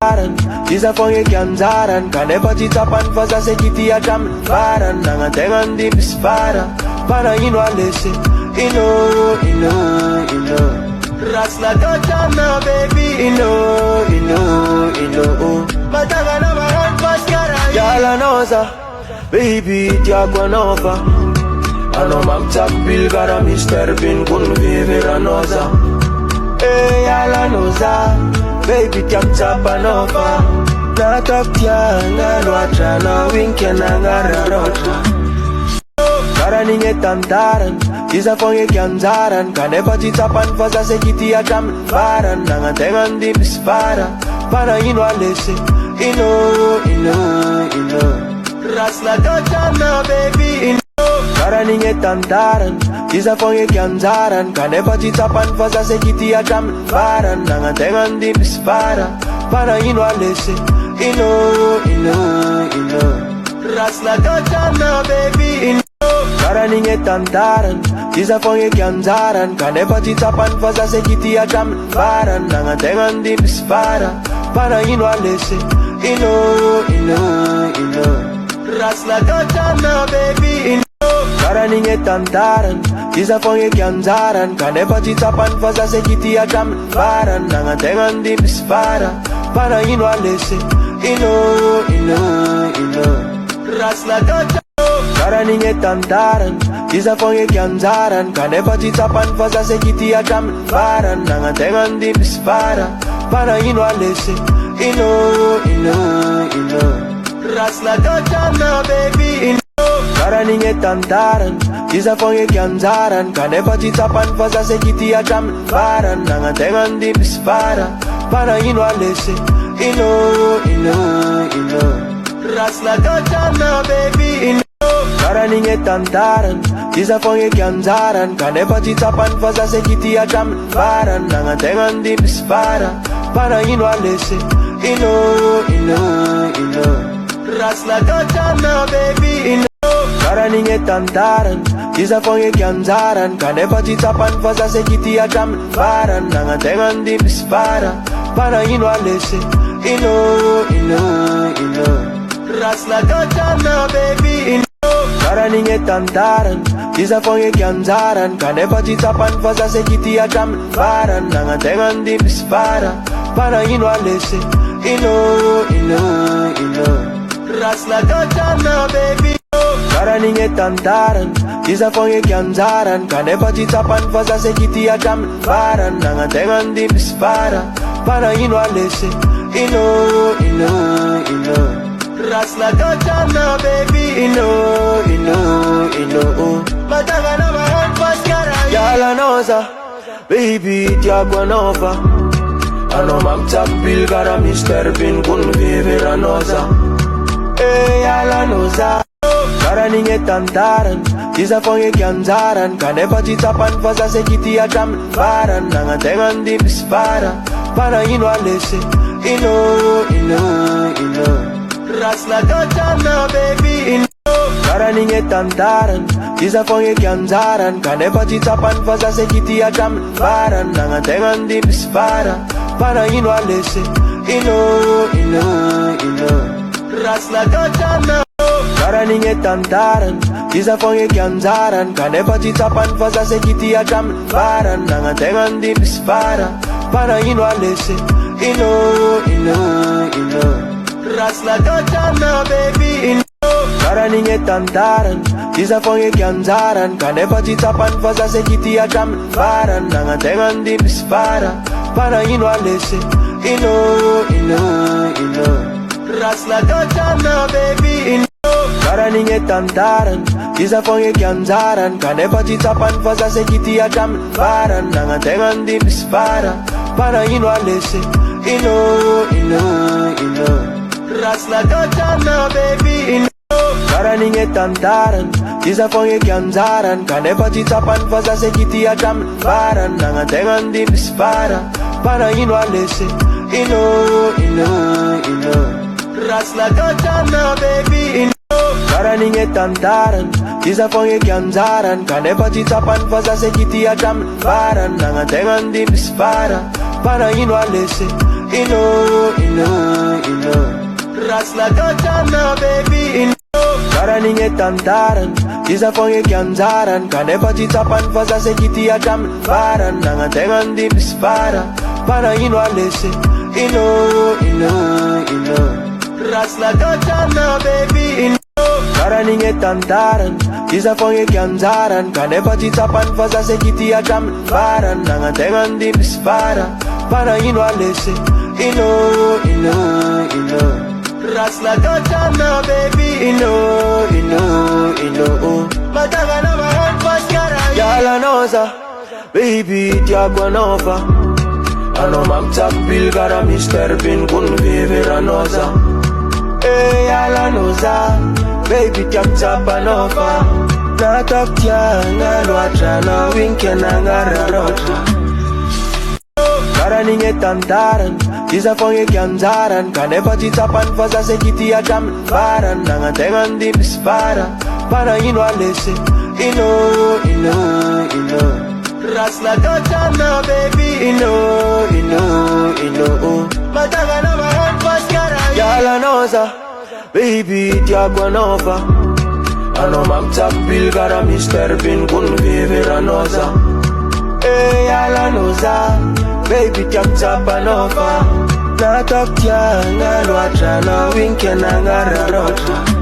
Isa fonge kianzaran kanefa titapan faza sekiti atam faran nangatengan di bisfara para ino alese ino rasla dotana baby ino mataga na maran paskara yala noza baby tiagwa nova ano magtap bilgara Mr. Bin kun vivera noza yala noza baby tiagtapa nova Nataptia ngalotra na winke na ngararota Kara ninge tantaran Isa fonge kianzaran Kanefa titapan faza sekiti atam faran Nangatengan di bisfara Para ino alese ino Rasla dotana baby ino Kara ninge tantaran Isa fonge kianzaran Kanefa titapan faza sekiti atam faran Nangatengan di bisfara Para ino alese ino rasla dotana baby ino Kara ninge tantaran Isa fonge kianzaran Kanefa titapan faza sekiti atam faran Nangatengan di bisfara Para ino alese ino rasla dotana baby ino Kara ninge tantaran Isa fonge kianzaran Kanefa titapan faza sekiti atam faran Nangatengan di bisfara Para ino alese ino rasla dotana Kara ninge tantaran Isa fonge kianzaran Kanefa titapan faza sekiti atam faran Nangatengan di bisfara Para ino alese ino rasla dotana baby ino Kara ninge tantaran Isa fonge kianzaran Kanefa titapan faza sekiti atam faran Nangatengan di bisfara Para ino alese ino rasla dotana baby ino Kara ninge tantaran Isa fonge kianzaran Kanefa titapan faza sekiti atam faran Nangatengan di bisfara Para ino alese ino rasla dotana baby ino Kara ninge tantaran Isa fonge kianzaran Kanefa titapan faza sekiti atam faran Nangatengan di bisfara Para ino alese ino rasla dotana baby ino Kara ninge tantaran Isa fonge kianzaran Kanefa titapan faza sekiti atam faran Nangatengan di bisfara Para ino alese ino rasla dotana baby Kara ninge tantaran Isa fonge kianzaran Kanefa titapan faza sekiti atam faran Nangatengan di bisfara Para ino alese ino rasla dotana baby ino mataga na maran paskara yala noza baby tiagwa nova ano magtap bilgara Mr. Bin kun vivera noza yala noza Kara ninge tantaran Isa fonge kianzaran Kanefa titapan faza sekiti atam faran Nangatengan di bisfara Para ino alese ino rasla dotana baby ino Kara ninge tantaran Isa fonge kianzaran Kanefa titapan faza sekiti atam faran Nangatengan di bisfara Para ino alese ino rasla dotana Kara ninge tantaran Isa fonge kianzaran Kanefa titapan faza sekiti atam faran Nangatengan di bisfara Para ino alese ino rasla dotana baby ino Kara ninge tantaran Isa fonge kianzaran Kanefa titapan faza sekiti atam faran Nangatengan di bisfara Para ino alese ino rasla dotana baby ino Kara ninge tantaran Isa fonge kianzaran Kanefa titapan faza sekiti atam faran Nangatengan di bisfara Para ino alese ino rasla dotana baby ino Kara ninge tantaran Isa fonge kianzaran Kanefa titapan faza sekiti atam faran Nangatengan di bisfara Para ino alese ino rasla dotana baby ino Kara ninge tantaran Isa fonge kianzaran Kanefa titapan faza sekiti atam faran Nangatengan di bisfara Para ino alese Rasla dotana baby Karani ngetantaran Isa fonge kianzaran Kanepa titapan fasa sekiti atam faran Nangatengan di bispara Pana ino alese Rasla dotana baby Karani ngetantaran Isa fonge kianzaran Kanepa titapan fasa sekiti atam faran Nangatengan di bispara Pana ino alese Rasla dotana baby Matanga na mahan paskara Yala noza Baby tiagwa nova Ano magtap bilgara Mr. Bin kun vivera noza Yala noza Baby tiag tapa nova Natak tianga Lwatra na winke na ngararotra Karani ngetantaran Isa fonge kianzaran Kanepa titapan fasa sekiti atam faran Nangatengan di bispara Pana ino alese Rasla dotana baby Matanga na mahan paskara Yala noza Baby tiagwa nova Ano magtap bilgara Mr. Bin kun vivera noza Yala noza Baby tiag tapa nova Natak tianga Lwatra na winke na ngararotra